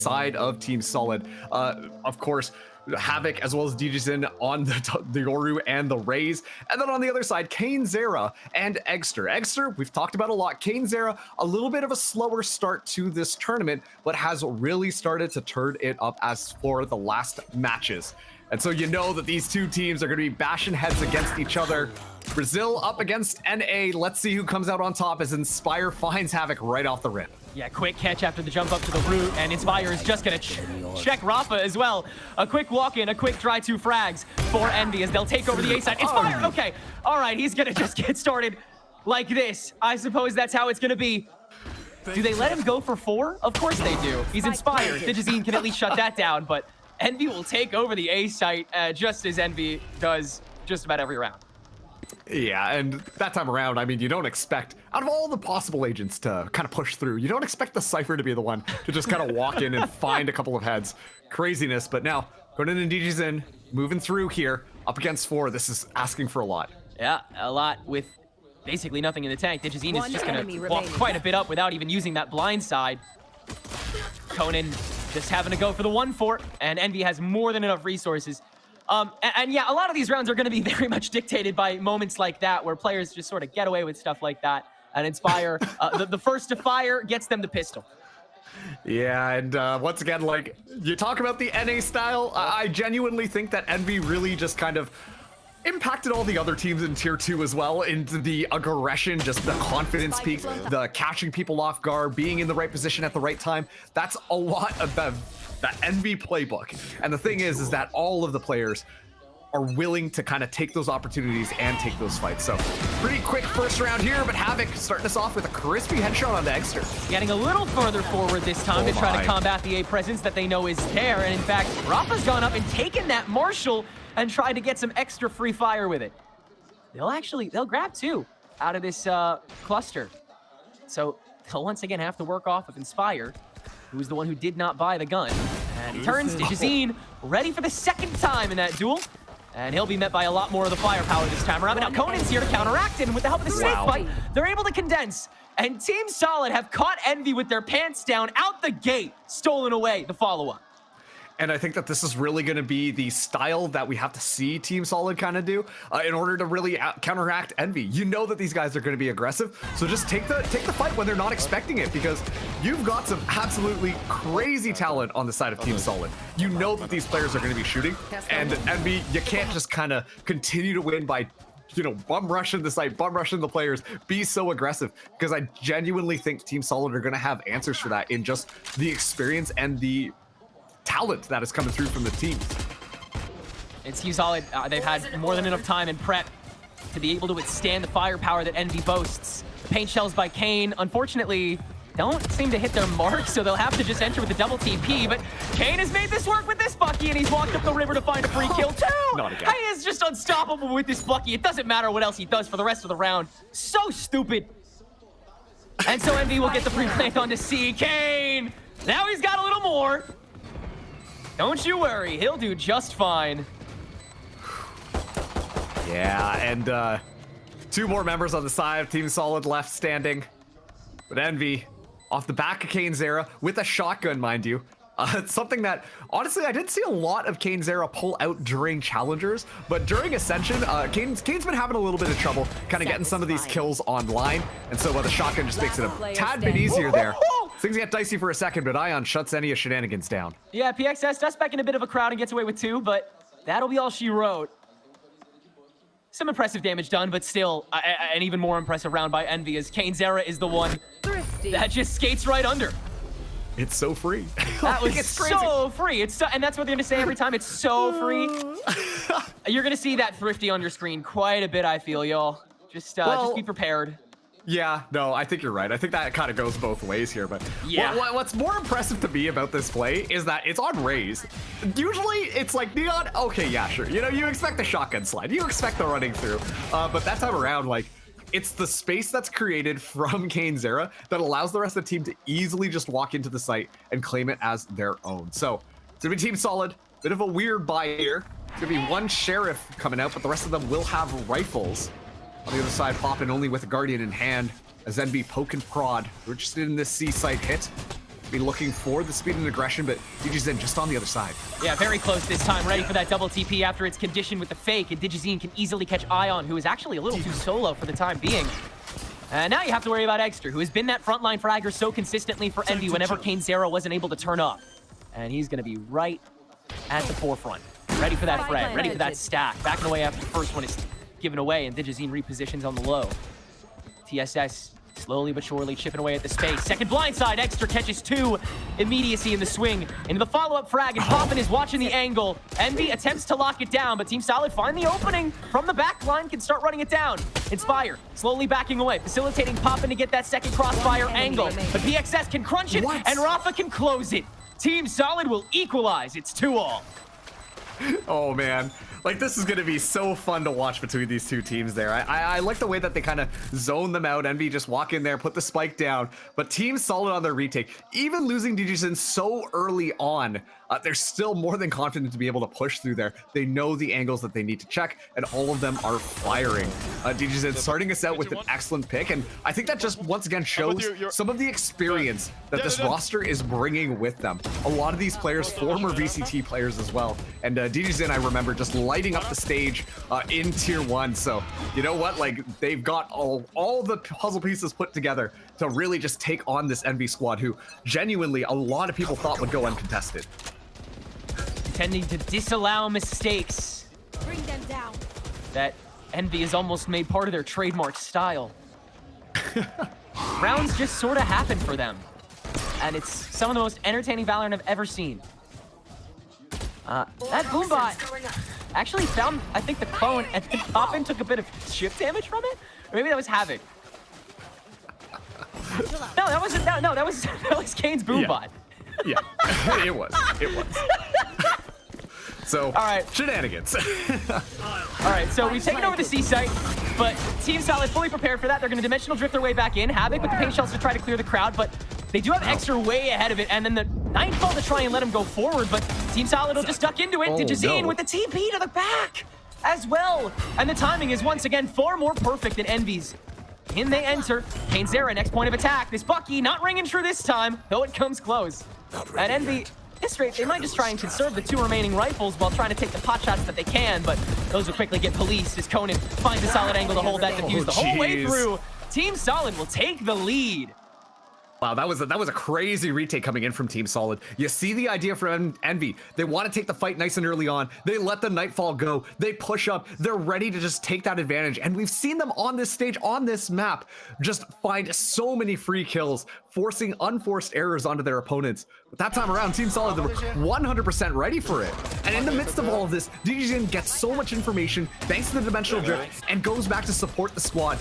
side of Team Solid. Of course, Havoc as well as DJZin on the Yoru and the Raze. And then on the other side, Kane Zera and Eggster. Eggster, we've talked about a lot. Kane Zera, a little bit of a slower start to this tournament, but has really started to turn it up as for the last matches. And so you know that these two teams are going to be bashing heads against each other. Brazil up against NA. Let's see who comes out on top as Inspire finds Havoc right off the rip. Yeah, quick catch after the jump up to the root, and Inspire is just gonna check Rafa as well. A quick walk-in, a quick try 2 frags for Envy as they'll take over the A side. Inspire, okay. All right, he's gonna just get started like this. I suppose that's how it's gonna be. Do they let him go for 4? Of course they do. He's Inspired. DJZin can at least shut that down, but Envy will take over the A site just as Envy does just about every round. Yeah, and that time around, I mean, you don't expect, out of all the possible agents to kind of push through, you don't expect the Cypher to be the one to just kind of walk in and find a couple of heads. Craziness, but now, Conan and DJZin moving through here, up against 4. This is asking for a lot. Yeah, a lot with basically nothing in the tank. DJZin is just going to walk quite a bit up without even using that blind side. Conan just having to go for the 1-4, and Envy has more than enough resources. And yeah, a lot of these rounds are going to be very much dictated by moments like that, where players just sort of get away with stuff like that and Inspire. The first to fire gets them the pistol. Yeah, and once again, like, you talk about the NA style, I genuinely think that Envy really just kind of impacted all the other teams in Tier 2 as well into the aggression, just the confidence peaks, the catching people off guard, being in the right position at the right time. That's a lot of the Envy playbook. And the thing is that all of the players are willing to kind of take those opportunities and take those fights. So pretty quick first round here, but Havoc starting us off with a crispy headshot on the Eggster. Getting a little further forward this time to try to combat the A presence that they know is there. And in fact, Rafa's gone up and taken that Marshall and tried to get some extra free fire with it. They'll grab 2 out of this cluster. So they'll once again have to work off of Inspire, who's the one who did not buy the gun. And he turns DJZin ready for the 2nd time in that duel. And he'll be met by a lot more of the firepower this time around. But now Conan's here to counteract it, and with the help of the safe fight, they're able to condense. And Team Solid have caught Envy with their pants down out the gate, stolen away the follow-up. And I think that this is really going to be the style that we have to see Team Solid kind of do in order to really counteract Envy. You know that these guys are going to be aggressive, so just take the fight when they're not expecting it, because you've got some absolutely crazy talent on the side of Team Solid. You know that these players are going to be shooting, and Envy, you can't just kind of continue to win by, you know, bum rushing the site, bum rushing the players, be so aggressive, because I genuinely think Team Solid are going to have answers for that in just the experience and the talent that is coming through from the team. It's Team Solid. They've had more than enough time and prep to be able to withstand the firepower that Envy boasts. The paint shells by Kane, unfortunately, don't seem to hit their mark, so they'll have to just enter with the double TP, but Kane has made this work with this Bucky, and he's walked up the river to find a free kill too! Not again. He is just unstoppable with this Bucky. It doesn't matter what else he does for the rest of the round. So stupid. And so Envy will get the free plant onto C. Kane! Now he's got a little more. Don't you worry, he'll do just fine. Yeah, and 2 more members on the side of Team Solid left standing. But Envy, off the back of Kane Zera, with a shotgun, mind you. It's something that, honestly, I didn't see a lot of Kane Zera pull out during Challengers, but during Ascension, Kane's been having a little bit of trouble kind of getting some of these kills online, and so the shotgun just makes it a tad bit easier there. Things get dicey for a second, but Ion shuts any of shenanigans down. Yeah, PXS does back in a bit of a crowd and gets away with 2, but that'll be all she wrote. Some impressive damage done, but still an even more impressive round by Envy, as Kane Zera is the one that just skates right under. It's so free. That was so free. It's so, and that's what they're gonna say every time. It's so free. You're gonna see that thrifty on your screen quite a bit, I feel, y'all. Just be prepared. Yeah, no, I think you're right. I think that kind of goes both ways here, but yeah. What's more impressive to me about this play is that it's on Raze. Usually it's like Neon, okay, yeah, sure. You know, you expect the shotgun slide, you expect the running through, but that time around, like, it's the space that's created from Kane Zera that allows the rest of the team to easily just walk into the site and claim it as their own. So it's gonna be Team Solid, bit of a weird buy here. It's gonna be 1 Sheriff coming out, but the rest of them will have rifles. On the other side, popping only with a Guardian in hand, as NB poke and prod. We're interested in this C site hit. be looking for the speed and aggression, but Digizin just on the other side. Yeah, very close this time, ready for that double TP after it's conditioned with the fake, and Digizin can easily catch Ion, who is actually a little too solo for the time being. And now you have to worry about Extra, who has been that frontline fragger so consistently for Envy whenever Kane0 wasn't able to turn up. And he's going to be right at the forefront. Ready for that frag, ready for that stack. Backing away after the first one is given away, and Digizin repositions on the low. TSS slowly but surely chipping away at the space. Second blindside, Extra catches 2. Immediacy in the swing. Into the follow-up frag, and Poppin is watching the angle. Envy attempts to lock it down, but Team Solid find the opening from the back line, can start running it down. Inspire slowly backing away, facilitating Poppin to get that second crossfire angle. But PXS can crunch it, and Rafa can close it. Team Solid will equalize. It's 2-all. Oh man, like this is gonna be so fun to watch between these two teams there. I like the way that they kind of zone them out. Envy just walk in there, put the spike down, but Team Solid on their retake. Even losing Digizin so early on, they're still more than confident to be able to push through there. They know the angles that they need to check, and all of them are firing. Digizin starting us out with an excellent pick, and I think that just once again shows some of the experience that this roster is bringing with them. A lot of these players, former VCT players as well, and Digizin, I remember just lighting up the stage in Tier 1, so you know what, like they've got all the puzzle pieces put together to really just take on this Envy squad, who genuinely a lot of people thought would go uncontested. Intending to disallow mistakes. Bring them down. That Envy has almost made part of their trademark style. Rounds just sort of happen for them. And it's some of the most entertaining Valorant I've ever seen. That Boombot actually found, I think, the clone, and then Poppin took a bit of chip damage from it? Or maybe that was Havoc. No, that wasn't, no, that was Kane's Boombot. Yeah, it was. So, all right. Shenanigans. All right, so we've taken over the C site, but Team Solid fully prepared for that. They're going to dimensional drift their way back in. Havoc with the paint shells to try to clear the crowd, but they do have Extra way ahead of it, and then the Nightfall to try and let him go forward, but Team Solid will just duck into it. Digizin with the TP to the back as well. And the timing is once again far more perfect than Envy's. In they enter. Kane0, next point of attack. This Bucky not ringing true this time, though it comes close. And Envy, this rate, they might just try and conserve the 2 remaining rifles while trying to take the pot shots that they can, but those will quickly get policed as Conan finds a solid angle to hold that defuse the whole way through. Team Solid will take the lead. Wow, that was a crazy retake coming in from Team Solid. You see the idea from Envy. They want to take the fight nice and early on. They let the Nightfall go. They push up. They're ready to just take that advantage. And we've seen them on this stage, on this map, just find so many free kills, forcing unforced errors onto their opponents. But that time around, Team Solid, they were 100% ready for it. And in the midst of all of this, Digizin gets so much information thanks to the dimensional drift and goes back to support the squad.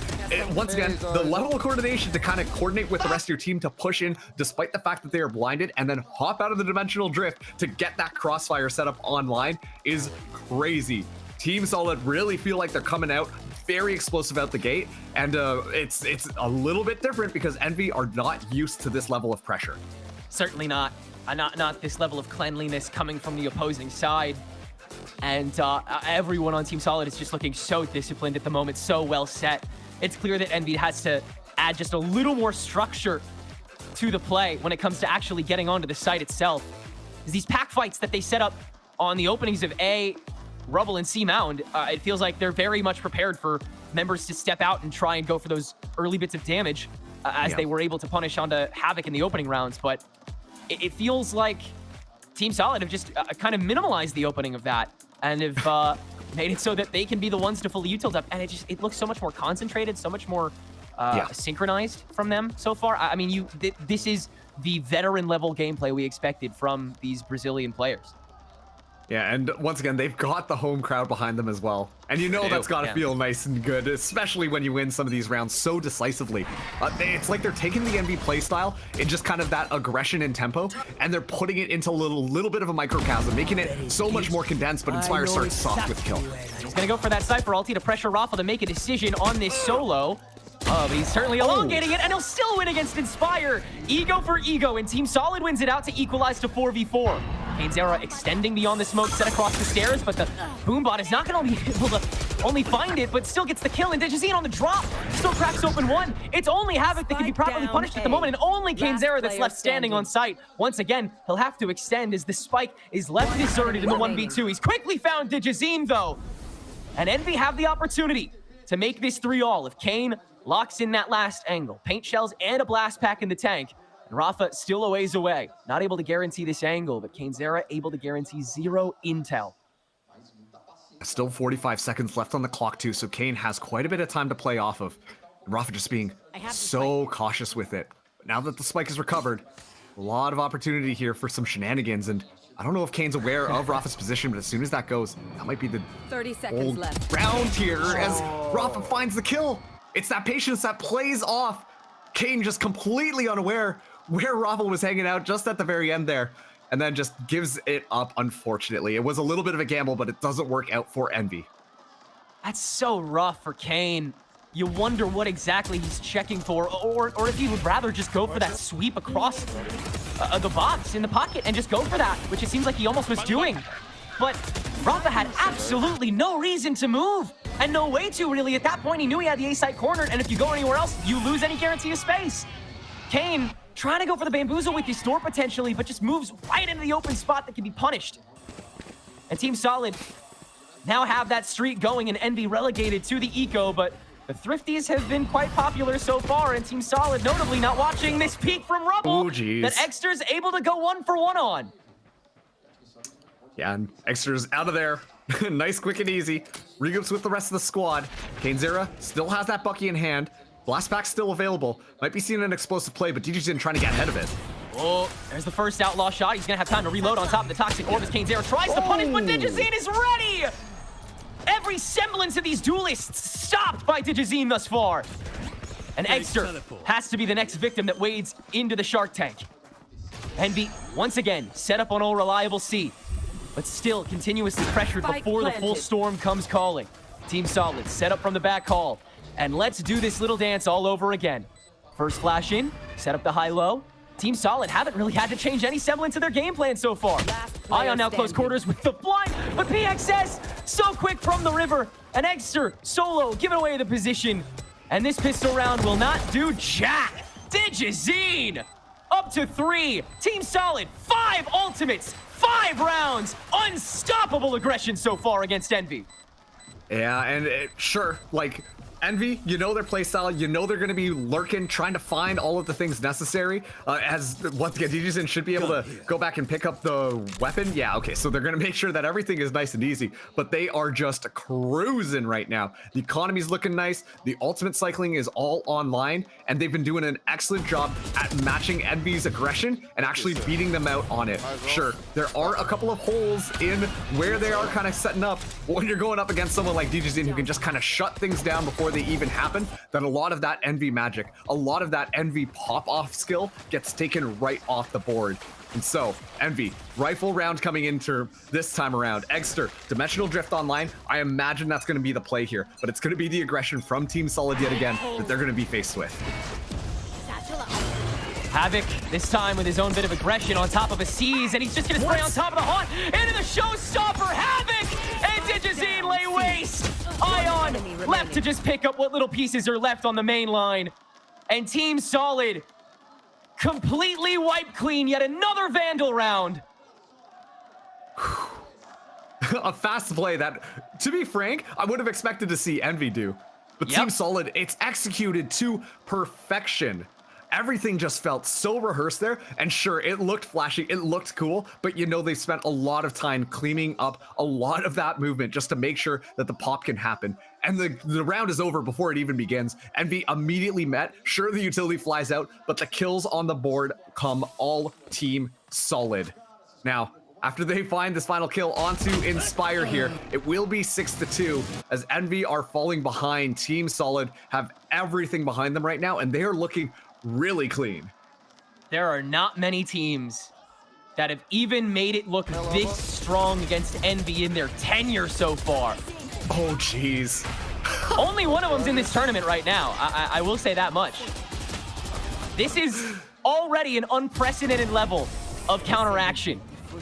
Once again, the level of coordination to kind of coordinate with the rest of your team to push in despite the fact that they are blinded and then hop out of the dimensional drift to get that crossfire set up online is crazy. Team Solid really feel like they're coming out very explosive out the gate, and it's a little bit different because Envy are not used to this level of pressure. Certainly not. Not this level of cleanliness coming from the opposing side. And everyone on Team Solid is just looking so disciplined at the moment, so well set. It's clear that Envy has to add just a little more structure to the play when it comes to actually getting onto the site itself. These pack fights that they set up on the openings of A, Rubble, and C Mound, it feels like they're very much prepared for members to step out and try and go for those early bits of damage as they were able to punish onto Havoc in the opening rounds. But it feels like Team Solid have just kind of minimalized the opening of that and have made it so that they can be the ones to fully util up. And it looks so much more concentrated, so much more synchronized from them so far. I mean, this is the veteran level gameplay we expected from these Brazilian players. Yeah, and once again, they've got the home crowd behind them as well. And you know that's got to feel nice and good, especially when you win some of these rounds so decisively. It's like they're taking the Envy playstyle in just kind of that aggression and tempo, and they're putting it into a little bit of a microcosm, making it so much more condensed, but Inspire starts soft with kill. He's going to go for that Cypher ulti to pressure Rafa to make a decision on this solo. Oh, but he's certainly elongating it, and he'll still win against Inspire. Ego for ego, and Team Solid wins it out to equalize to 4v4. Kane0 extending beyond the smoke set across the stairs, but the Boombot is not going to be able to only find it, but still gets the kill, and Digizine on the drop still cracks open one. It's only Havoc that can be properly punished at the moment, and only Cainzera that's left standing on site. Once again, he'll have to extend as the spike is left deserted in the 1v2. He's quickly found Digizine, though, and Envy have the opportunity to make this 3-all if Kane locks in that last angle. Paint shells and a blast pack in the tank. And Rafa still a ways away. Not able to guarantee this angle, but Cainzera able to guarantee 0 intel. Still 45 seconds left on the clock too, so Kane has quite a bit of time to play off of. Rafa just being so cautious with it. But now that the spike is recovered, a lot of opportunity here for some shenanigans, and I don't know if Kane's aware of Rafa's position, but as soon as that goes, that might be the 30 seconds old left. round here as Rafa finds the kill. It's that patience that plays off. Kane just completely unaware where Rafa was hanging out just at the very end there, and then just gives it up, unfortunately. It was a little bit of a gamble, but it doesn't work out for Envy. That's so rough for Kane. You wonder what exactly he's checking for, or if he would rather just go for that sweep across the box in the pocket and just go for that, which it seems like he almost was doing. But Rafa had absolutely no reason to move, and no way to, really. At that point, he knew he had the A site cornered, and if you go anywhere else, you lose any guarantee of space. Kane trying to go for the bamboozle with his store potentially, but just moves right into the open spot that can be punished. And Team Solid now have that streak going, and Envy relegated to the eco, but the Thrifties have been quite popular so far, and Team Solid notably not watching this peek from Rubble that Exter's able to go 1-for-1 on. Yeah, and Exter's out of there. Nice, quick, and easy. Regroups with the rest of the squad. Cainzera still has that Bucky in hand. Blast pack's still available. Might be seeing an explosive play, but DJ's trying to get ahead of it. Oh, there's the first outlaw shot. He's gonna have time to reload on top of the Toxic Orb as Cainzera tries to punish, but Digizine is ready! Every semblance of these duelists stopped by Digizine thus far. And Exter has to be the next victim that wades into the Shark Tank. Envy, once again, set up on All Reliable C, but still continuously pressured before the full storm comes calling. Team Solid set up from the back hall, and let's do this little dance all over again. First flash in, set up the high-low. Team Solid haven't really had to change any semblance of their game plan so far. Ion now close quarters with the blind, but PXS so quick from the river. And Exter solo giving away the position. And this pistol round will not do jack. Digizine up to 3. Team Solid 5 ultimates, 5 rounds. Unstoppable aggression so far against Envy. Yeah, and sure, like, Envy, you know their playstyle, you know they're going to be lurking, trying to find all of the things necessary. As once again, DJs should be able to go back and pick up the weapon. Yeah, okay, so they're going to make sure that everything is nice and easy, but they are just cruising right now. The economy's looking nice, the ultimate cycling is all online, and they've been doing an excellent job at matching Envy's aggression and actually beating them out on it. Sure, there are a couple of holes in where they are kind of setting up, but when you're going up against someone like DJs who can just kind of shut things down before they even happen, then a lot of that Envy magic, a lot of that Envy pop-off skill gets taken right off the board. And so, Envy, rifle round coming into this time around. Exter, Dimensional Drift online. I imagine that's going to be the play here, but it's going to be the aggression from Team Solid yet again that they're going to be faced with. Havoc, this time with his own bit of aggression on top of a seize, and he's just going to spray on top of the haunt into the showstopper. Havoc and Digizine lay waste. Ion left to just pick up what little pieces are left on the main line. And Team Solid completely wiped clean yet another Vandal round. A fast play that, to be frank, I would have expected to see Envy do. But Team Solid, it's executed to perfection. Everything just felt so rehearsed there, and sure, it looked flashy, it looked cool, but you know they spent a lot of time cleaning up a lot of that movement just to make sure that the pop can happen. And the round is over before it even begins. Envy immediately met. Sure, the utility flies out, but the kills on the board come all Team Solid. Now, after they find this final kill onto Inspire here, it will be 6-2 as Envy are falling behind. Team Solid have everything behind them right now, and they are looking really clean. There are not many teams that have even made it look this strong against Envy in their tenure so far. Oh, jeez. Only one of them's in this tournament right now. I will say that much. This is already an unprecedented level of counteraction.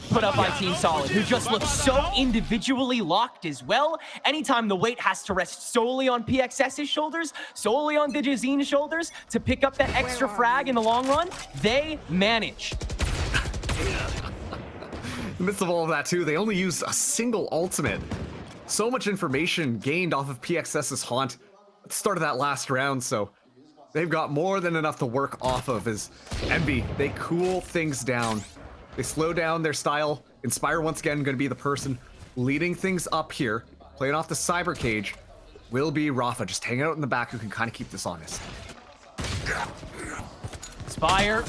put up by Team Solid, who just look so individually locked as well. Anytime the weight has to rest solely on PXS's shoulders, solely on Digizine's shoulders to pick up that extra frag in the long run, they manage. In the midst of all of that too, they only used a single ultimate. So much information gained off of PXS's haunt at the start of that last round, so they've got more than enough to work off of. As Envy, they cool things down. They slow down their style. Inspire once again going to be the person leading things up here. Playing off the cyber cage will be Rafa, just hanging out in the back, who can kind of keep this honest. Spire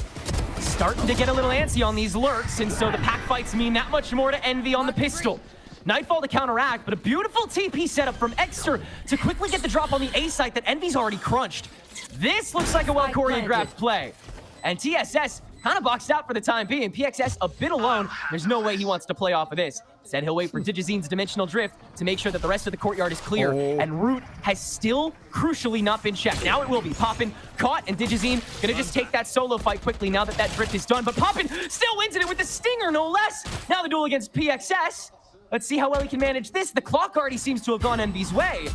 starting to get a little antsy on these lurks, and so the pack fights mean that much more to Envy on the pistol. Nightfall to counteract, but a beautiful TP setup from Exter to quickly get the drop on the A site that Envy's already crunched. This looks like a well-choreographed play. And TSS kind of boxed out for the time being. PXS a bit alone. There's no way he wants to play off of this. Instead, he'll wait for Digizine's Dimensional Drift to make sure that the rest of the courtyard is clear. And Root has still crucially not been checked. Now it will be. Poppin caught, and Digizine gonna just take that solo fight quickly now that that drift is done. But Poppin still wins it with the stinger, no less. Now the duel against PXS. Let's see how well he can manage this. The clock already seems to have gone Envy's way.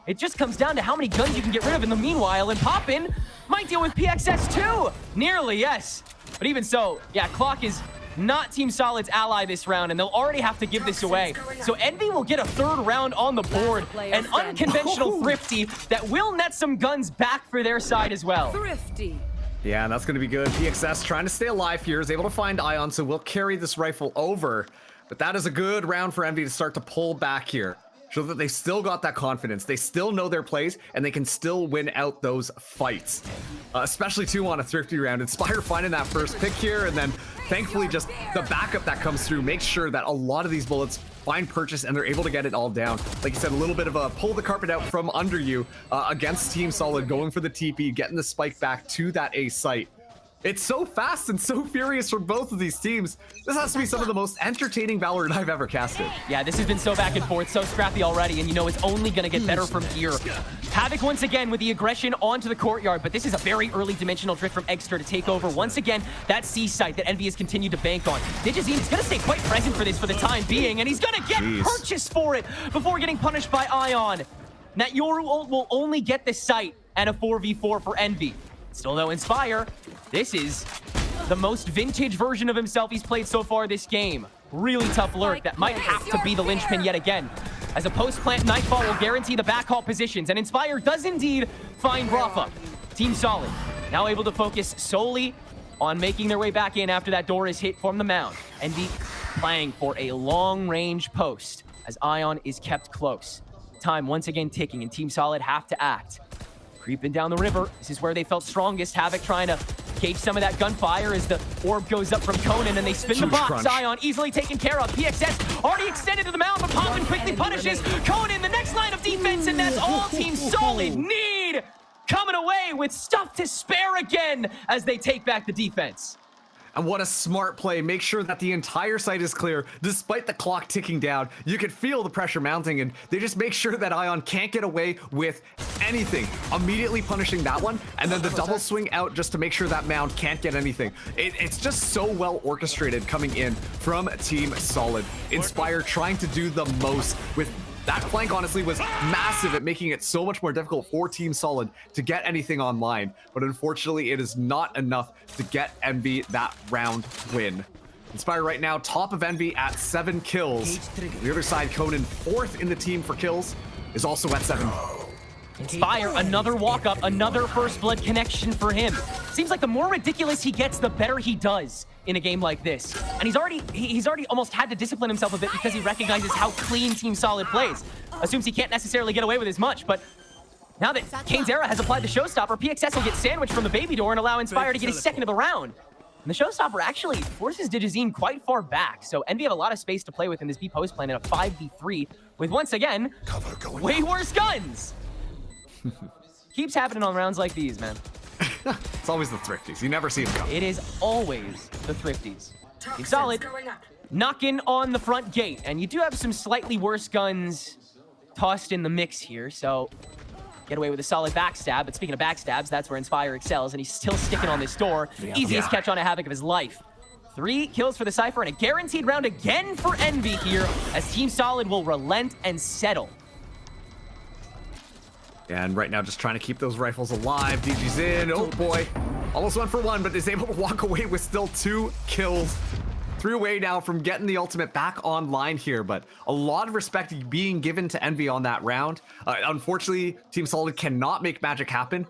It just comes down to how many guns you can get rid of in the meanwhile, and Poppin might deal with PXS too. Nearly, yes. But even so, yeah, clock is not Team Solid's ally this round, and they'll already have to give this away. So Envy will get a third round on the board, an unconventional Thrifty that will net some guns back for their side as well. Thrifty. Yeah, and that's going to be good. PXS trying to stay alive here, is able to find Ion, so we'll carry this rifle over. But that is a good round for Envy to start to pull back here. Show that they still got that confidence. They still know their plays, and they can still win out those fights. Especially, too, on a Thrifty round. Inspire finding that first pick here, and then, thankfully, just the backup that comes through makes sure that a lot of these bullets find purchase, and they're able to get it all down. Like you said, a little bit of a pull the carpet out from under you against Team Solid, going for the TP, getting the spike back to that A site. It's so fast and so furious for both of these teams. This has to be some of the most entertaining Valorant I've ever casted. Yeah, this has been so back and forth, so scrappy already, and you know it's only going to get better from here. Havoc once again with the aggression onto the courtyard, but this is a very early dimensional drift from Exter to take over once again that C site that Envy has continued to bank on. Digizine is going to stay quite present for this for the time being, and he's going to get purchased for it before getting punished by Ion. Now, Yoru will only get this site and a 4v4 for Envy. Still though, Inspire, this is the most vintage version of himself he's played so far this game. Really tough lurk that might have to be the linchpin yet again. As a post-plant Nightfall will guarantee the backhaul positions, and Inspire does indeed find Rafa. Team Solid now able to focus solely on making their way back in after that door is hit from the mound. Envy playing for a long-range post as Ion is kept close. Time once again ticking, and Team Solid have to act. Creeping down the river. This is where they felt strongest. Havoc trying to gauge some of that gunfire as the orb goes up from Conan, and they spin the box. Ion easily taken care of. PXS already extended to the mound, but Poppin quickly punishes Conan. The next line of defense, and that's all Team Solid need. Coming away with stuff to spare again as they take back the defense. And what a smart play. Make sure that the entire site is clear despite the clock ticking down. You could feel the pressure mounting, and they just make sure that Ion can't get away with anything. Immediately punishing that one, and then the double swing out just to make sure that mound can't get anything. It's just so well orchestrated coming in from Team Solid. Inspire trying to do the most with that flank. Honestly was massive at making it so much more difficult for Team Solid to get anything online, but unfortunately it is not enough to get Envy that round win. Inspire right now top of Envy at 7 kills. On the other side, Conan 4th in the team for kills, is also at 7. Inspire, another walk-up, another first blood connection for him. Seems like the more ridiculous he gets, the better he does in a game like this. And he's already almost had to discipline himself a bit because he recognizes how clean Team Solid plays. Assumes he can't necessarily get away with as much, but now that Kane's Era has applied the showstopper, PXS will get sandwiched from the baby door and allow Inspire to get his second of the round. And the showstopper actually forces Digizine quite far back, so Envy have a lot of space to play with in this B post plan in a 5v3 with, once again, way worse guns. Keeps happening on rounds like these, man. It's always the Thrifties. You never see them come. It is always the Thrifties. Team Solid knocking on the front gate, and you do have some slightly worse guns tossed in the mix here, so get away with a solid backstab. But speaking of backstabs, that's where Inspire excels, and he's still sticking on this door. Easiest catch on a Havoc of his life. 3 kills for the Cypher and a guaranteed round again for Envy here as Team Solid will relent and settle. And right now, just trying to keep those rifles alive. DG's in. Oh boy. Almost went for 1, but is able to walk away with still 2 kills. 3 away now from getting the ultimate back online here, but a lot of respect being given to Envy on that round. Unfortunately, Team Solid cannot make magic happen.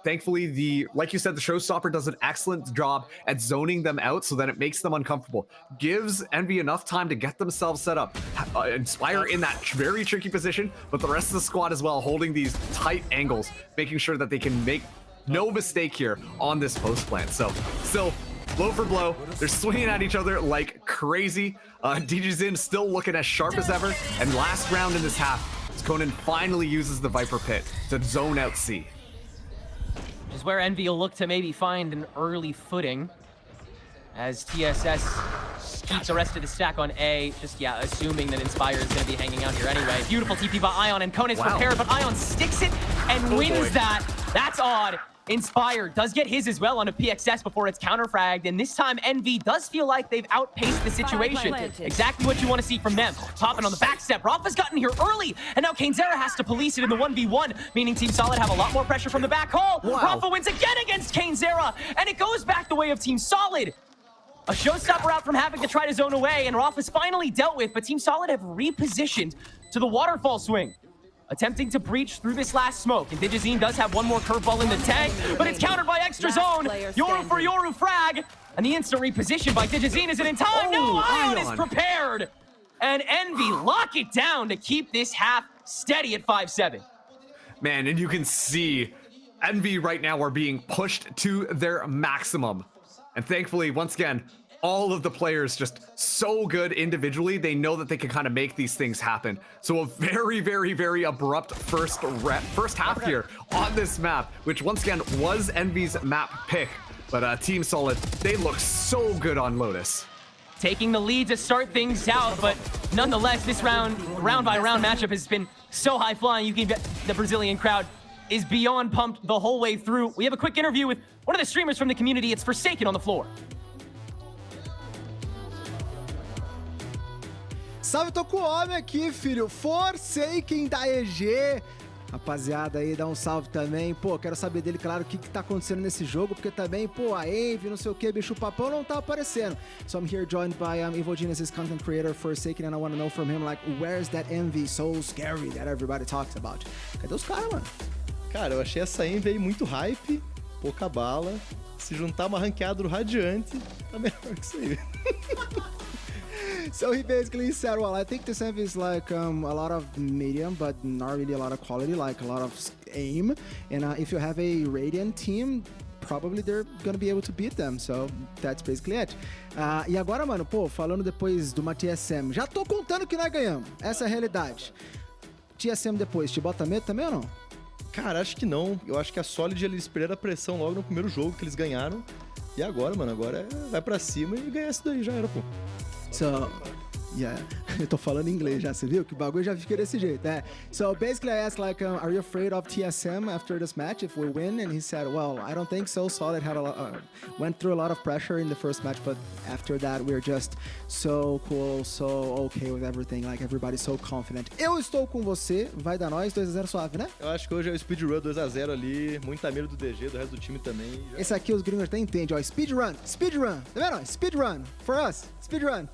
Thankfully, like you said, the Showstopper does an excellent job at zoning them out so that it makes them uncomfortable. Gives Envy enough time to get themselves set up. Inspire in that very tricky position, but the rest of the squad as well, holding these tight angles, making sure that they can make no mistake here on this post plant. So, still, blow for blow, they're swinging at each other like crazy. DG's in still looking as sharp as ever. And last round in this half, Conan finally uses the Viper Pit to zone out C. Which is where Envy will look to maybe find an early footing as TSS keeps the rest of the stack on A, just, yeah, assuming that Inspire is going to be hanging out here anyway. Beautiful TP by Ion, and Conan's prepared, but Ion sticks it and wins that. That's odd. Inspire does get his as well on a PXS before it's counterfragged, and this time Envy does feel like they've outpaced the situation. Exactly what you want to see from them. Popping on the back step. Rafa's gotten here early, and now Kainzera has to police it in the 1v1, meaning Team Solid have a lot more pressure from the back hall. Rafa wins again against Kainzera, and it goes back the way of Team Solid. A showstopper out from having to try to zone away, and Rafa's finally dealt with, but Team Solid have repositioned to the waterfall swing, attempting to breach through this last smoke. And Digizine does have one more curveball in the tank, but it's countered by extra zone. Yoru for Yoru frag, and the instant reposition by Digizine is it in time? No, Ion is prepared. And Envy lock it down to keep this half steady at 5-7. Man, and you can see Envy right now are being pushed to their maximum. And thankfully, once again, all of the players just so good individually. They know that they can kind of make these things happen. So a very, very, very abrupt first half here on this map, which once again was Envy's map pick. But Team Solid, they look so good on Lotus. Taking the lead to start things out, but nonetheless, this round by round matchup has been so high flying. You can bet the Brazilian crowd is beyond pumped the whole way through. We have a quick interview with one of the streamers from the community. It's Forsaken on the floor. Salve, tô com o homem aqui, filho. Forsaken da EG. Rapaziada aí, dá um salve também. Pô, quero saber dele, claro, o que tá acontecendo nesse jogo, porque também, pô, a Envy, não sei o que, bicho papão não tá aparecendo. So I'm here joined by Evil Genius' content creator, Forsaken, and I want to know from him, like, where's that Envy so scary that everybody talks about? Cadê os caras, mano? Cara, eu achei essa Envy aí muito hype, pouca bala. Se juntar uma ranqueada do Radiante, tá melhor que isso aí. So he basically said, well, I think this Envy is like a lot of medium, but not really a lot of quality, like a lot of aim. And if you have a Radiant team, probably they're gonna be able to beat them. So that's basically it. E agora, mano, pô, falando depois do uma TSM, já tô contando que nós ganhamos. Essa é a realidade. TSM depois, te bota medo também ou não? Cara, acho que não. Eu acho que a Solid, eles perderam a pressão logo no primeiro jogo que eles ganharam. E agora, mano, agora vai pra cima e ganhar isso daí, já era, pô. So, yeah, eu tô falando inglês já, você viu? Que o bagulho já fica desse jeito, né? So basically I asked like, are you afraid of TSM after this match if we win? And he said, well, I don't think so. Solid had went through a lot of pressure in the first match, but after that we're just so cool, so okay with everything, like everybody's so confident. Eu estou com você, vai dar nós, 2-0 suave, né? Eu acho que hoje é o speedrun 2-0 ali, muita mira do DG, do resto do time também. Já... Esse aqui os gringos até entendem, ó, speedrun, tá vendo? Speedrun, for us, speedrun.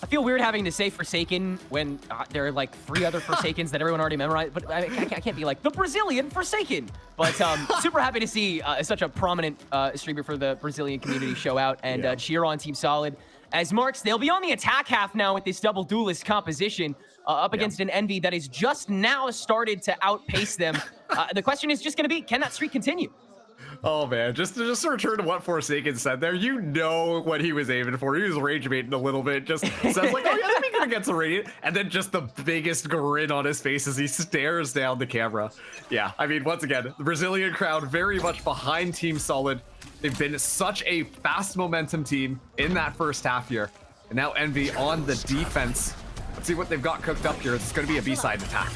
I feel weird having to say Forsaken when there are like 3 other Forsakens that everyone already memorized, but I can't be like the Brazilian Forsaken. But super happy to see such a prominent streamer for the Brazilian community show out and cheer on Team Solid. As Marks, they'll be on the attack half now with this double duelist composition up against an Envy that is just now started to outpace them. The question is just going to be, can that streak continue? Oh man, just to return to what Forsaken said there, you know what he was aiming for. He was rage baiting a little bit, just says like, oh yeah, I think we're gonna get some Radiant, and then just the biggest grin on his face as he stares down the camera. Yeah, I mean, once again, the Brazilian crowd very much behind Team Solid. They've been such a fast momentum team in that first half here, and now Envy on the defense. Let's see what they've got cooked up here. It's gonna be a B-side attack.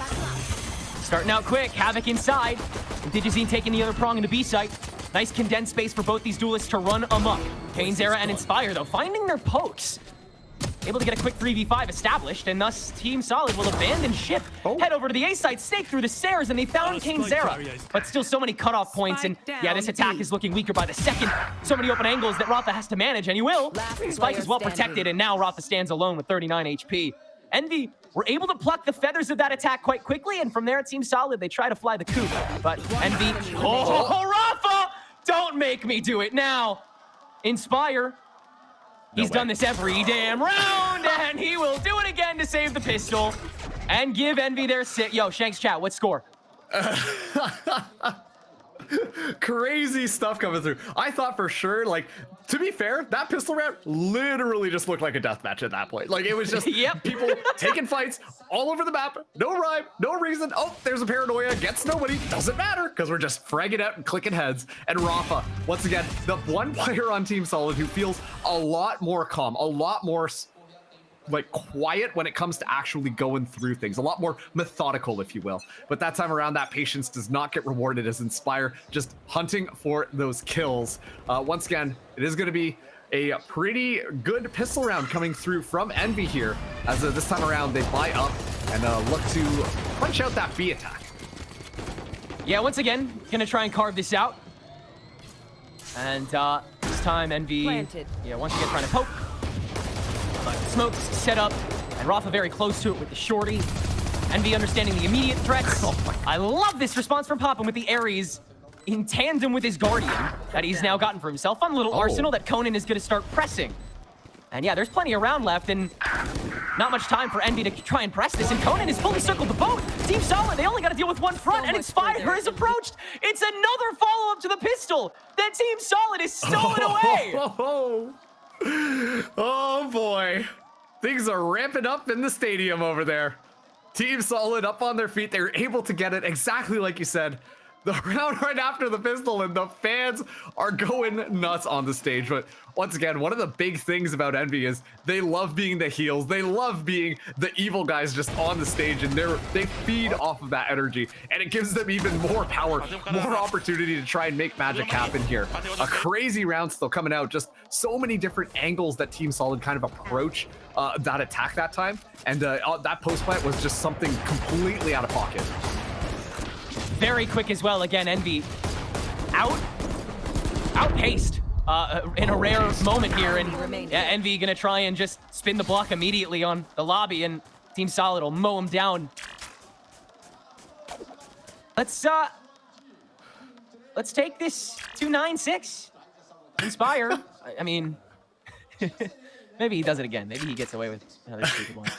Starting out quick, Havoc inside. And Digizine taking the other prong in the B site. Nice condensed space for both these duelists to run amok. Kane's Era and Inspire, though, finding their pokes. Able to get a quick 3v5 established, and thus Team Solid will abandon ship, head over to the A site, snake through the stairs, and they found Kane's Era. But still so many cutoff points, and yeah, this attack is looking weaker by the second. So many open angles that Rafa has to manage, and he will. Spike is well protected, and now Rafa stands alone with 39 HP. Envy were able to pluck the feathers of that attack quite quickly, and from there it seems Solid. They try to fly the coop, but Envy... Oh, Rafa! Don't make me do it now! Inspire. He's done this every damn round, and he will do it again to save the pistol and give Envy their sit. Yo, Shanks chat, what score? Crazy stuff coming through. I thought for sure, like, to be fair, that pistol round literally just looked like a deathmatch at that point. Like, it was just people taking fights all over the map. No rhyme, no reason. Oh, there's a paranoia, gets nobody. Doesn't matter, because we're just fragging out and clicking heads. And Rafa, once again, the one player on Team Solid who feels a lot more calm, a lot more like quiet when it comes to actually going through things, a lot more methodical, if you will. But that time around, that patience does not get rewarded as Inspire just hunting for those kills. Once again, it is going to be a pretty good pistol round coming through from Envy here, as this time around they buy up and look to punch out that B attack. Yeah, once again, gonna try and carve this out. And this time Envy, yeah, once again trying to poke. Smokes set up, and Rafa very close to it with the shorty. Envy understanding the immediate threats. I love this response from Poppin with the Ares in tandem with his Guardian that he's now gotten for himself. Fun little arsenal that Conan is going to start pressing. And yeah, there's plenty around left, and not much time for Envy to try and press this. And Conan has fully circled the boat. Team Solid, they only got to deal with one front, and Inspire is approached. It's another follow-up to the pistol that Team Solid is stolen away. Oh boy. Things are ramping up in the stadium over there. Team Solid up on their feet. They were able to get it exactly like you said. The round right after the pistol, and the fans are going nuts on the stage. But once again, one of the big things about Envy is they love being the heels. They love being the evil guys just on the stage, and they feed off of that energy, and it gives them even more power, more opportunity to try and make magic happen here. A crazy round still coming out. Just so many different angles that Team Solid kind of approach that attack that time, and that post plant was just something completely out of pocket. Very quick as well. Again, Envy outpaced in a rare moment here, and Envy gonna try and just spin the block immediately on the lobby, and Team Solid will mow him down. Let's take this to 9-6. Inspire. I mean, maybe he does it again. Maybe he gets away with another stupid one.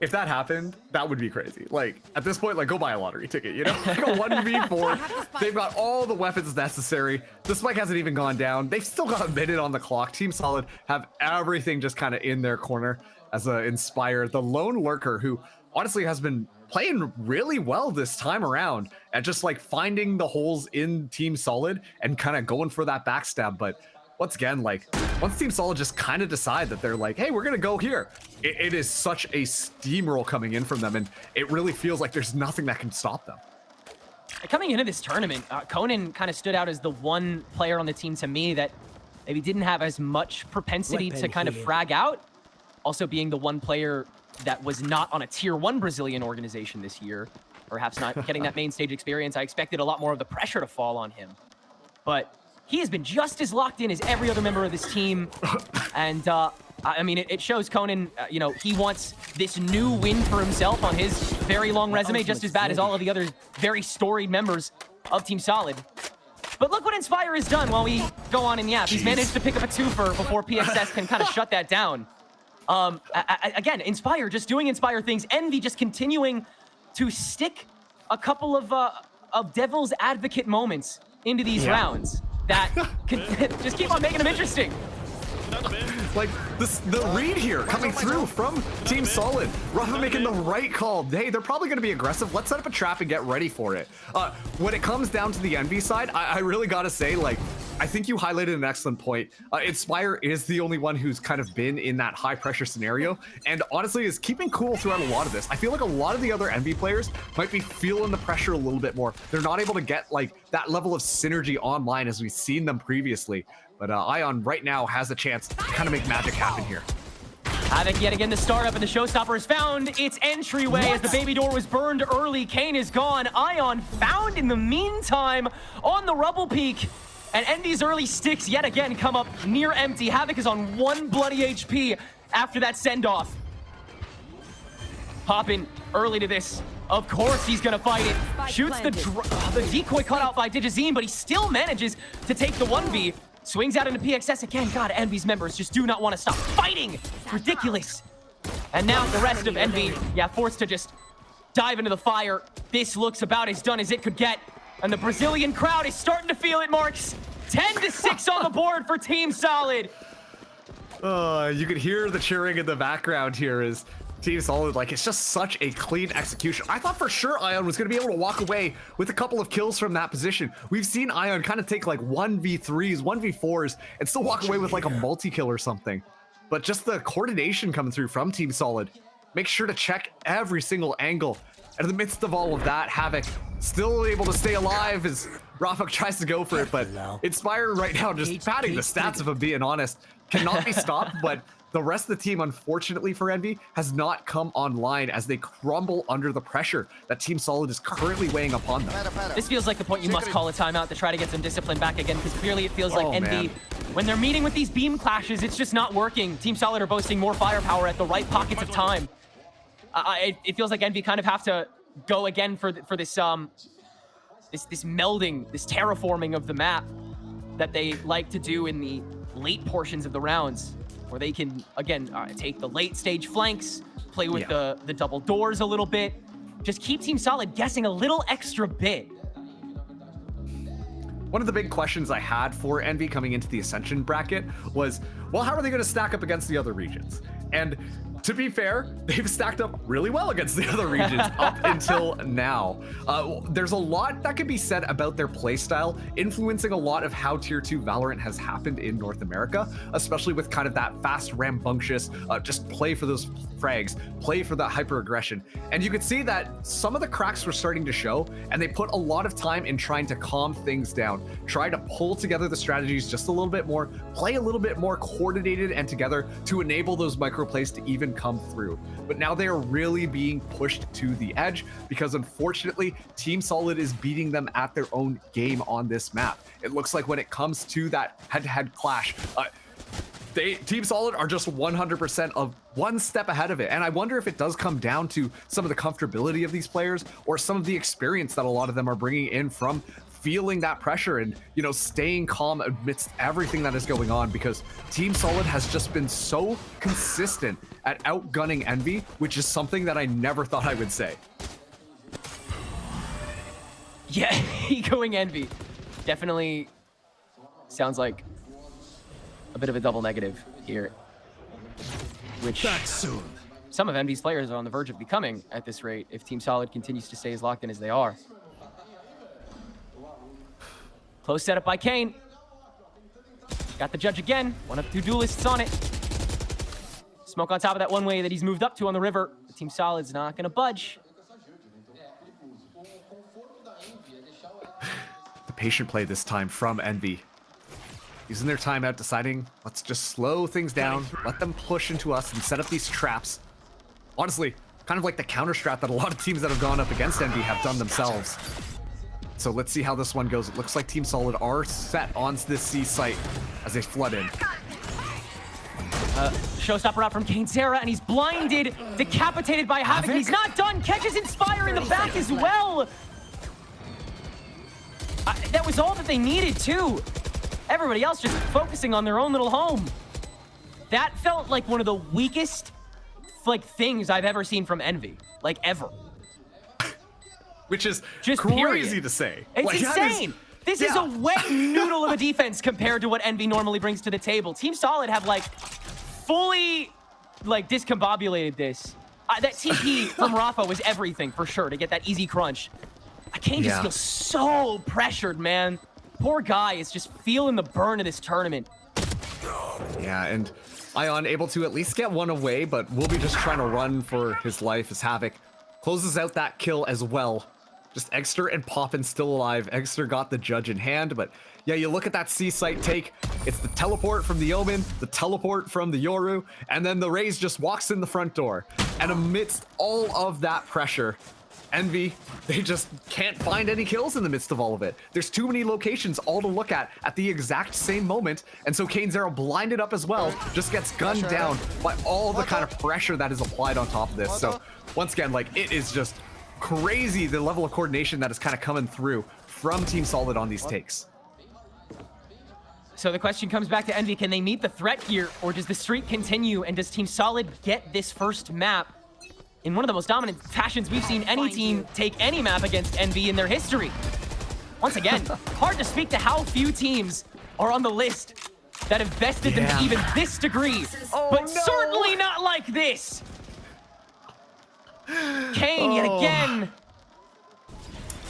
If that happened, that would be crazy. Like, at this point, like, go buy a lottery ticket, you know? Like a 1v4. They've got all the weapons necessary. The spike hasn't even gone down. They've still got a minute on the clock. Team Solid have everything just kind of in their corner as Inspire, the lone lurker who honestly has been playing really well this time around at just like finding the holes in Team Solid and kind of going for that backstab. But once again, like, once Team Solid just kind of decide that they're like, hey, we're gonna go here, it is such a steamroll coming in from them, and it really feels like there's nothing that can stop them. Coming into this tournament, Conan kind of stood out as the one player on the team to me that maybe didn't have as much propensity to kind of frag out. Also being the one player that was not on a tier 1 Brazilian organization this year, perhaps not getting that main stage experience. I expected a lot more of the pressure to fall on him. But he has been just as locked in as every other member of this team. And I mean, it shows Conan, you know, he wants this new win for himself on his very long resume, just as bad as all of the other very storied members of Team Solid. But look what Inspire has done while we go on and yap. He's managed to pick up a twofer before PXS can kind of shut that down. Again, Inspire just doing Inspire things. Envy just continuing to stick a couple of devil's advocate moments into these rounds that can just keep on making them interesting. Like, the read here coming through from Team Solid. Rafa making the right call. Hey, they're probably going to be aggressive. Let's set up a trap and get ready for it. When it comes down to the Envy side, I really got to say, like, I think you highlighted an excellent point. Inspire is the only one who's kind of been in that high pressure scenario, and honestly is keeping cool throughout a lot of this. I feel like a lot of the other Envy players might be feeling the pressure a little bit more. They're not able to get like that level of synergy online as we've seen them previously. But Ion right now has a chance to kind of make magic happen here. Havoc yet again the startup, and the showstopper has found its entryway as the baby door was burned early. Kane is gone. Ion found in the meantime on the rubble peak. And Envy's early sticks yet again come up near empty. Havoc is on 1 bloody HP after that send-off. Poppin early to this. Of course he's gonna fight it. Shoots the decoy cut out by Digizine, but he still manages to take the 1v. Swings out into PXS again. God, Envy's members just do not want to stop fighting. Ridiculous. And now the rest of Envy, forced to just dive into the fire. This looks about as done as it could get. And the Brazilian crowd is starting to feel it, Marks. 10-6 on the board for Team Solid. You could hear the cheering in the background here as Team Solid, like, it's just such a clean execution. I thought for sure Ion was going to be able to walk away with a couple of kills from that position. We've seen Ion kind of take like 1v3s, 1v4s, and still walk away with like a multi-kill or something. But just the coordination coming through from Team Solid. Make sure to check every single angle. And in the midst of all of that, Havoc still able to stay alive as Rafa tries to go for it, but Inspire right now just padding the stats, if I'm being honest. Cannot be stopped, but the rest of the team, unfortunately for Envy, has not come online as they crumble under the pressure that Team Solid is currently weighing upon them. This feels like the point you must call a timeout to try to get some discipline back again, because clearly it feels like Envy, when they're meeting with these beam clashes, it's just not working. Team Solid are boasting more firepower at the right pockets of time. It feels like Envy kind of have to go again for this this melding, this terraforming of the map that they like to do in the late portions of the rounds, where they can, again, take the late stage flanks, play with the double doors a little bit, just keep Team Solid guessing a little extra bit. One of the big questions I had for Envy coming into the Ascension bracket was, well, how are they going to stack up against the other regions? And to be fair, they've stacked up really well against the other regions up until now. There's a lot that can be said about their playstyle, influencing a lot of how Tier 2 Valorant has happened in North America, especially with kind of that fast, rambunctious, just play for those frags, play for that hyper-aggression. And you could see that some of the cracks were starting to show, and they put a lot of time in trying to calm things down, try to pull together the strategies just a little bit more, play a little bit more coordinated and together to enable those micro plays to even come through. But now they are really being pushed to the edge because unfortunately Team Solid is beating them at their own game on this map. It looks like when it comes to that head-to-head clash, Team Solid are just 100% of one step ahead of it. And I wonder if it does come down to some of the comfortability of these players or some of the experience that a lot of them are bringing in from feeling that pressure and, you know, staying calm amidst everything that is going on, because Team Solid has just been so consistent at outgunning Envy, which is something that I never thought I would say. Yeah, egoing Envy definitely sounds like a bit of a double negative here, which some of Envy's players are on the verge of becoming at this rate if Team Solid continues to stay as locked in as they are. Close setup by Kane. Got the judge again. One of two duelists on it. Smoke on top of that one way that he's moved up to on the river. The Team Solid's not going to budge. The patient play this time from Envy. Using their timeout, deciding, let's just slow things down, let them push into us and set up these traps. Honestly, kind of like the counter strat that a lot of teams that have gone up against Envy have done themselves. So let's see how this one goes. It looks like Team Solid are set on this C site as they flood in. Showstopper out from Kane Sarah, and he's blinded, decapitated by Havoc. He's not done. Catches Inspire in the back as well. That was all that they needed, too. Everybody else just focusing on their own little home. That felt like one of the weakest, things I've ever seen from Envy. Ever. Which is just crazy to say. It's insane. This is a wet noodle of a defense compared to what Envy normally brings to the table. Team Solid have fully discombobulated this. That TP from Rafa was everything for sure to get that easy crunch. Kane just feels so pressured, man. poor guy is just feeling the burn of this tournament. Yeah, and Ion able to at least get one away, but will be just trying to run for his life as Havoc closes out that kill as well. Just Exter and Poppin still alive. Exter got the judge in hand, but yeah, you look at that C site take. It's the teleport from the Omen, the teleport from the Yoru, and then the Raze just walks in the front door. And amidst all of that pressure, Envy, they just can't find any kills in the midst of all of it. There's too many locations all to look at the exact same moment, and so caneZero, blinded up as well, just gets gunned down by all the kind of pressure that is applied on top of this. So once again, like, it is just crazy the level of coordination that is kind of coming through from Team Solid on these takes. So the question comes back to Envy, can they meet the threat here, or does the streak continue, and does Team Solid get this first map in one of the most dominant fashions we've seen any team take any map against Envy in their history? Once again, hard to speak to how few teams are on the list that have bested them to even this degree, but certainly not like this. Kane yet again.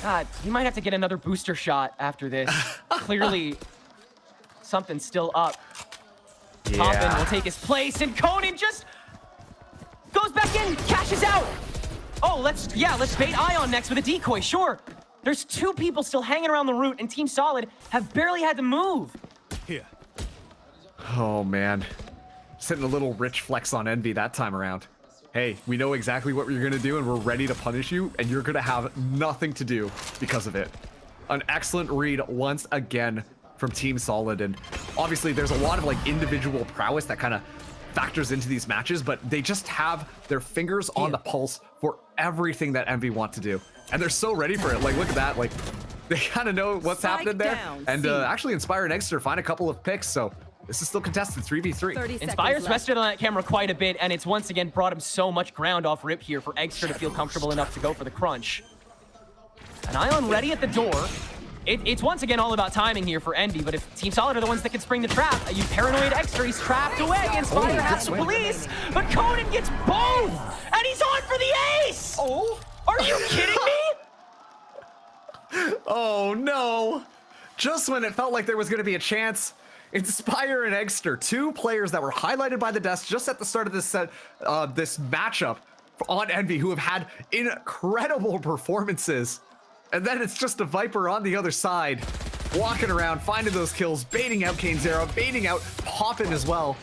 God, he might have to get another booster shot after this. Clearly, something's still up. Poppin will take his place, and Conan just goes back in, cashes out. Oh, let's bait Ion next with a decoy, sure. There's two people still hanging around the route, and Team Solid have barely had to move. Here. Oh man, sitting a little rich flex on Envy that time around. Hey, we know exactly what you're gonna do, and we're ready to punish you, and you're gonna have nothing to do because of it. An excellent read once again from Team Solid, and obviously there's a lot of like individual prowess that kind of factors into these matches, but they just have their fingers on the pulse for everything that Envy want to do, and they're so ready for it. Like, look at that, like they kind of know what's happening there, and actually Inspire and Exter find a couple of picks, so this is still contested 3v3. Inspire's rested on that camera quite a bit, and it's once again brought him so much ground off rip here for Exter to feel comfortable enough to go for the crunch. An Ion ready at the door. It's once again all about timing here for Envy, but if Team Solid are the ones that can spring the trap, you paranoid Exter, he's trapped away. Inspire has to police, but Conan gets both, and he's on for the ace! Oh, are you kidding me? Oh no! Just when it felt like there was going to be a chance, Inspire and Exter, two players that were highlighted by the desk just at the start of this set, this matchup on Envy, who have had incredible performances. And then it's just a Viper on the other side, walking around, finding those kills, baiting out caneZero, baiting out Poppin as well.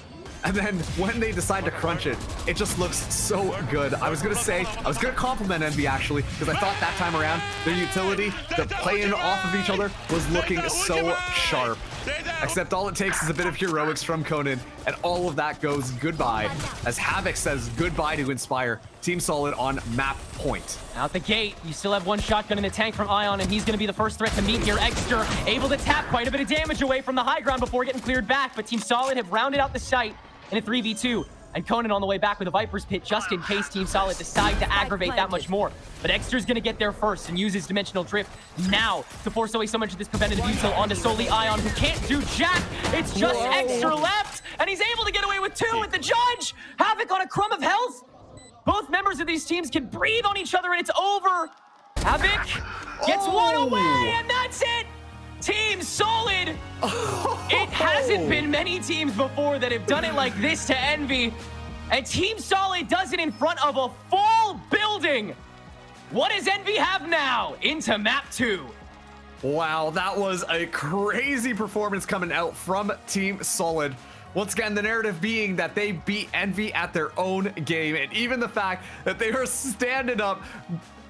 And then when they decide to crunch it, it just looks so good. I was gonna compliment Envy actually, because I thought that time around, their utility, the playing off of each other was looking so sharp. Except all it takes is a bit of heroics from Conan, and all of that goes goodbye, as Havoc says goodbye to Inspire. Team Solid on map point. Out the gate, you still have one shotgun in the tank from Ion, and he's gonna be the first threat to meet here. Exter able to tap quite a bit of damage away from the high ground before getting cleared back, but Team Solid have rounded out the site in a 3v2. And Conan on the way back with a Viper's Pit just in case Team Solid decide to aggravate that much more. But Exter's gonna get there first and use his Dimensional Drift now to force away so much of this preventative util onto solely Ion, who can't do jack. It's just Exter left, and he's able to get away with two with the judge. Havoc on a crumb of health. Both members of these teams can breathe on each other, and it's over. Havoc gets one away, and that's it. Team Solid! It hasn't been many teams before that have done it like this to Envy. And Team Solid does it in front of a full building. What does Envy have now? Into map 2. Wow, that was a crazy performance coming out from Team Solid. Once again, the narrative being that they beat Envy at their own game, and even the fact that they were standing up,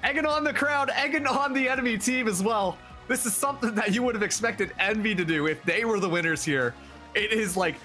egging on the crowd, egging on the enemy team as well. This is something that you would have expected Envy to do if they were the winners here. It is like